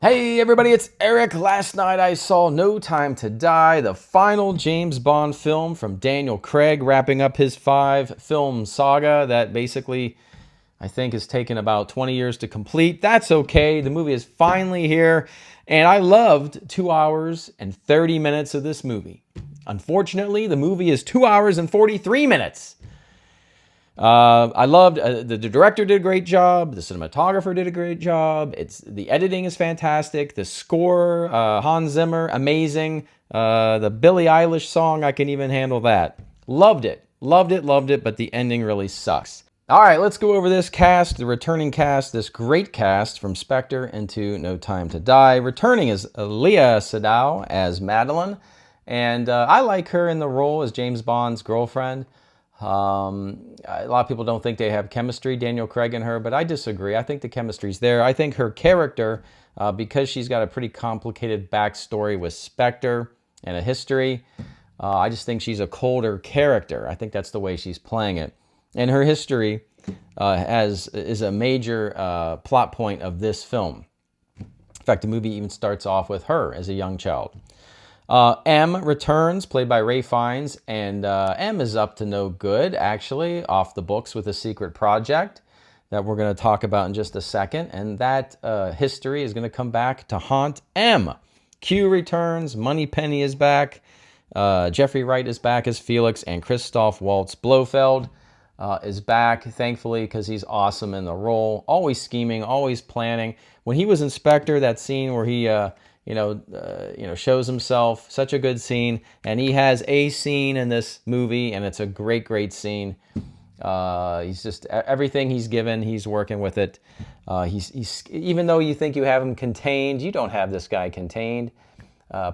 Hey everybody, it's Eric. Last night I saw No Time to Die, the final James Bond film from Daniel Craig, wrapping up his 5-film saga that basically I think has taken about 20 years to complete. That's okay. The movie is finally here, and I loved 2 hours and 30 minutes of this movie. Unfortunately, the movie is 2 hours and 43 minutes. I loved the director did a great job. The cinematographer did a great job. The editing is fantastic. The score, Hans Zimmer, amazing. The Billie Eilish song, I can even handle that. Loved it, loved it, loved it. But the ending really sucks. All right, let's go over this cast, the returning cast, this great cast from Spectre into No Time to Die. Returning is Léa Seydoux as Madeleine, and I like her in the role as James Bond's girlfriend. A lot of people don't think they have chemistry, Daniel Craig and her, but I disagree. I think the chemistry's there. I think her character, because she's got a pretty complicated backstory with Spectre and a history, I just think she's a colder character. I think that's the way she's playing it. And her history is a major plot point of this film. In fact, the movie even starts off with her as a young child. M returns, played by Ralph Fiennes, and M is up to no good, actually, off the books with a secret project that we're going to talk about in just a second. And that history is going to come back to haunt M. Q returns, Moneypenny is back, Jeffrey Wright is back as Felix, and Christoph Waltz Blofeld is back, thankfully, because he's awesome in the role. Always scheming, always planning. When he was in Spectre, that scene where he shows himself, such a good scene, and he has a scene in this movie, and it's a great, great scene. He's just everything he's given, he's working with it. He's even though you think you have him contained, you don't have this guy contained.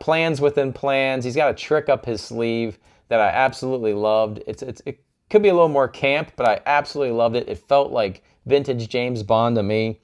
Plans within plans. He's got a trick up his sleeve that I absolutely loved. It could be a little more camp, but I absolutely loved it. It felt like vintage James Bond to me.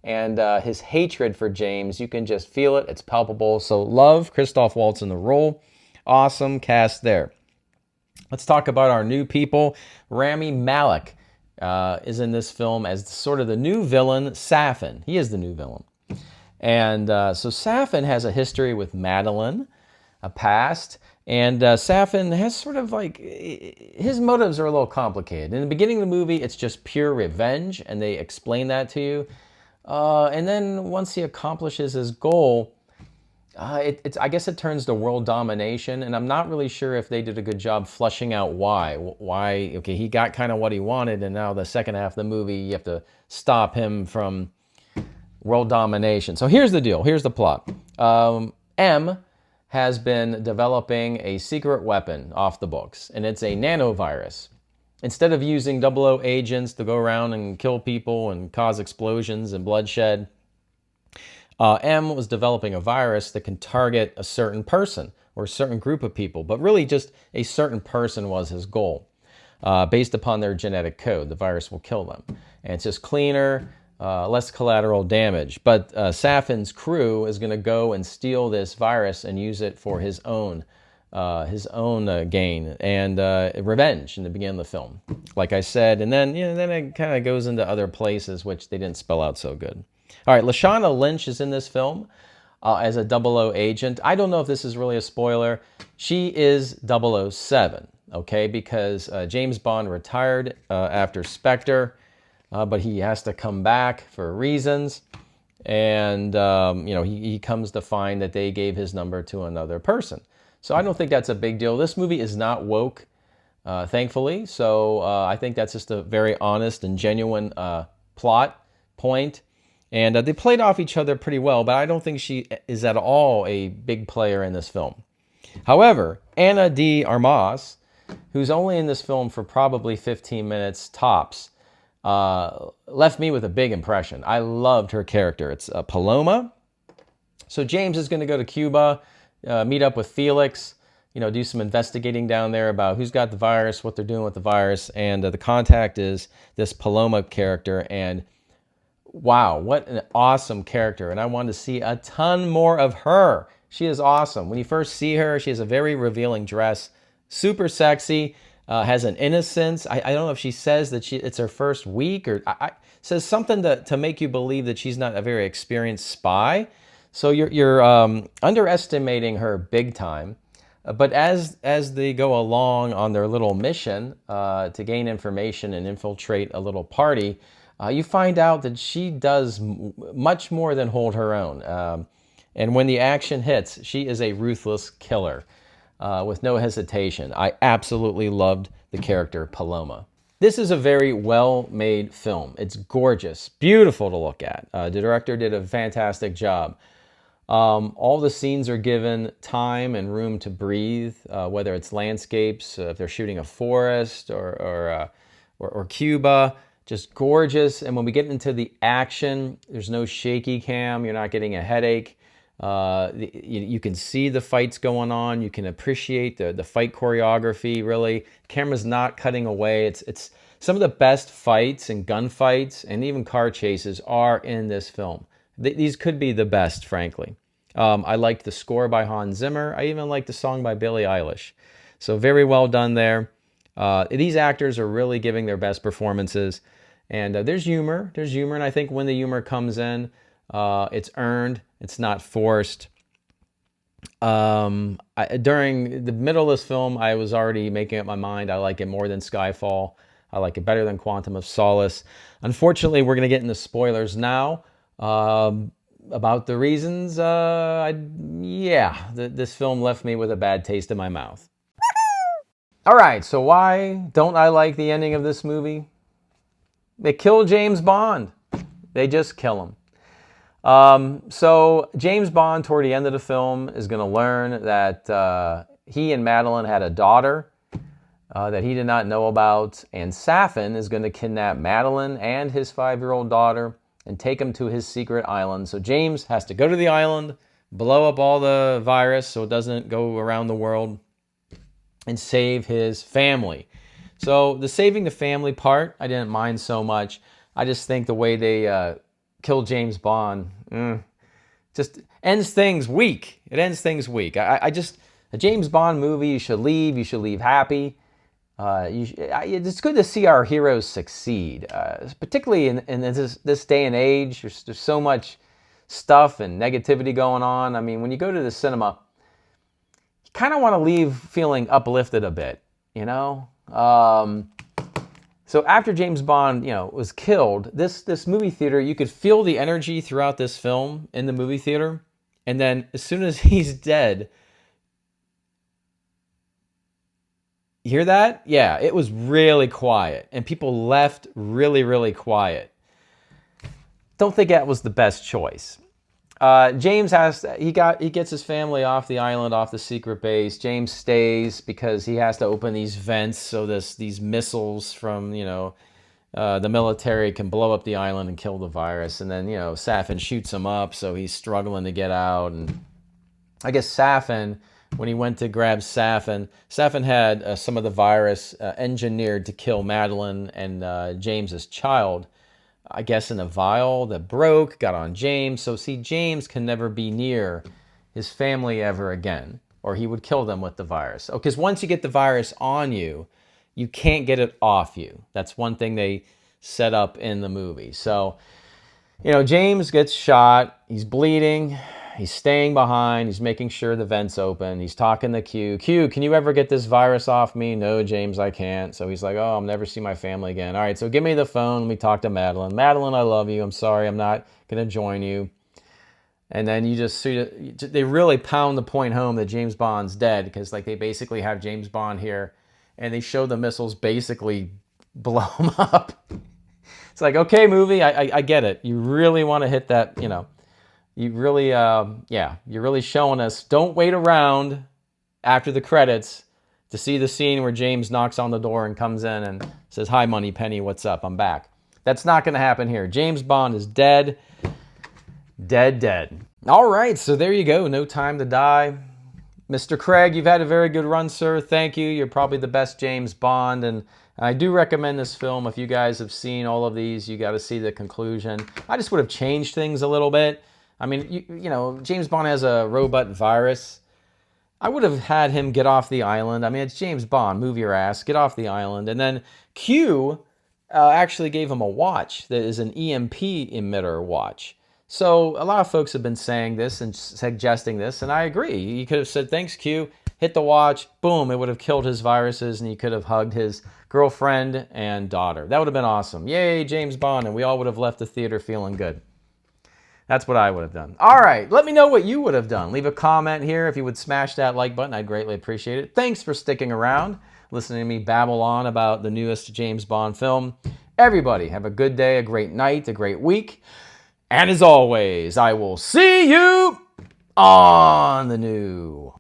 And his hatred for James, you can just feel it. It's palpable. So love Christoph Waltz in the role. Awesome cast there. Let's talk about our new people. Rami Malek is in this film as sort of the new villain, Safin. He is the new villain. And so Safin has a history with Madeleine, a past. And Safin has sort of like, his motives are a little complicated. In the beginning of the movie, it's just pure revenge, and they explain that to you. And then once he accomplishes his goal, I guess it turns to world domination, and I'm not really sure if they did a good job fleshing out why. Why, okay, he got kind of what he wanted, and now the second half of the movie, you have to stop him from world domination. So here's the deal. Here's the plot. M has been developing a secret weapon off the books, and it's a nanovirus. Instead of using 00 agents to go around and kill people and cause explosions and bloodshed, M was developing a virus that can target a certain person or a certain group of people, but really just a certain person was his goal. Based upon their genetic code, the virus will kill them. And it's just cleaner, less collateral damage. But Safin's crew is going to go and steal this virus and use it for his own gain and revenge in the beginning of the film, like I said. And then, then it kind of goes into other places, which they didn't spell out so good. All right, Lashana Lynch is in this film as a 00 agent. I don't know if this is really a spoiler. She is 007, okay, because James Bond retired after Spectre, but he has to come back for reasons. And, he comes to find that they gave his number to another person. So I don't think that's a big deal. This movie is not woke, thankfully. So I think that's just a very honest and genuine plot point. And they played off each other pretty well, but I don't think she is at all a big player in this film. However, Ana de Armas, who's only in this film for probably 15 minutes tops, left me with a big impression. I loved her character. It's Paloma. So James is going to go to Cuba, meet up with Felix, do some investigating down there about who's got the virus, what they're doing with the virus, and the contact is this Paloma character, and wow, what an awesome character, and I wanted to see a ton more of her. She is awesome. When you first see her, she has a very revealing dress, super sexy, has an innocence. I don't know if she says that it's her first week, or says something to make you believe that she's not a very experienced spy. So you're underestimating her big time. But as they go along on their little mission to gain information and infiltrate a little party, you find out that she does much more than hold her own. And when the action hits, she is a ruthless killer with no hesitation. I absolutely loved the character Paloma. This is a very well-made film. It's gorgeous, beautiful to look at. The director did a fantastic job. All the scenes are given time and room to breathe, whether it's landscapes, if they're shooting a forest or Cuba, just gorgeous. And when we get into the action, there's no shaky cam. You're not getting a headache. You can see the fights going on. You can appreciate the fight choreography, really. Camera's not cutting away. It's some of the best fights and gunfights and even car chases are in this film. These could be the best, frankly. I liked the score by Hans Zimmer. I even liked the song by Billie Eilish. So very well done there. These actors are really giving their best performances. And there's humor. There's humor. And I think when the humor comes in, it's earned. It's not forced. During the middle of this film, I was already making up my mind. I like it more than Skyfall. I like it better than Quantum of Solace. Unfortunately, we're going to get into spoilers now. About the reasons, this film left me with a bad taste in my mouth. All right, so why don't I like the ending of this movie? They kill James Bond. They just kill him. So James Bond, toward the end of the film, is going to learn that he and Madeline had a daughter that he did not know about, and Safin is going to kidnap Madeline and his 5-year-old daughter and take him to his secret island. So James has to go to the island, blow up all the virus so it doesn't go around the world, and save his family. So the saving the family part, I didn't mind so much. I just think the way they killed James Bond just ends things weak. It ends things weak. A James Bond movie, you should leave happy. It's good to see our heroes succeed, particularly in this day and age. There's so much stuff and negativity going on. I mean, when you go to the cinema, you kind of want to leave feeling uplifted a bit, you know? So after James Bond, was killed, this movie theater, you could feel the energy throughout this film in the movie theater. And then as soon as he's dead, you hear that? Yeah, it was really quiet. And people left really, really quiet. Don't think that was the best choice. James gets his family off the island, off the secret base. James stays because he has to open these vents so these missiles from, the military can blow up the island and kill the virus. And then, Safin shoots him up, so he's struggling to get out. And I guess Safin, when he went to grab Safin had some of the virus engineered to kill Madeline and James's child, I guess in a vial that broke, got on James. So see, James can never be near his family ever again, or he would kill them with the virus. Oh, because once you get the virus on you, you can't get it off you. That's one thing they set up in the movie. So, James gets shot. He's bleeding. He's staying behind. He's making sure the vent's open. He's talking to Q. Q, can you ever get this virus off me? No, James, I can't. So he's like, oh, I'll never see my family again. All right, so give me the phone. Let me talk to Madeline. Madeline, I love you. I'm sorry. I'm not going to join you. And then you just see they really pound the point home that James Bond's dead because they basically have James Bond here and they show the missiles basically blow him up. It's like, okay, movie, I get it. You really want to hit that, You really, you're really showing us. Don't wait around after the credits to see the scene where James knocks on the door and comes in and says, hi, Moneypenny, what's up? I'm back. That's not going to happen here. James Bond is dead. Dead. All right, so there you go. No Time to Die. Mr. Craig, you've had a very good run, sir. Thank you. You're probably the best James Bond, and I do recommend this film. If you guys have seen all of these, you got to see the conclusion. I just would have changed things a little bit. I mean, James Bond has a robot virus. I would have had him get off the island. I mean, it's James Bond. Move your ass. Get off the island. And then Q actually gave him a watch that is an EMP emitter watch. So a lot of folks have been saying this and suggesting this, and I agree. You could have said, thanks, Q, hit the watch, boom, it would have killed his viruses, and he could have hugged his girlfriend and daughter. That would have been awesome. Yay, James Bond, and we all would have left the theater feeling good. That's what I would have done. All right, let me know what you would have done. Leave a comment here. If you would smash that like button, I'd greatly appreciate it. Thanks for sticking around, listening to me babble on about the newest James Bond film. Everybody, have a good day, a great night, a great week. And as always, I will see you on the new.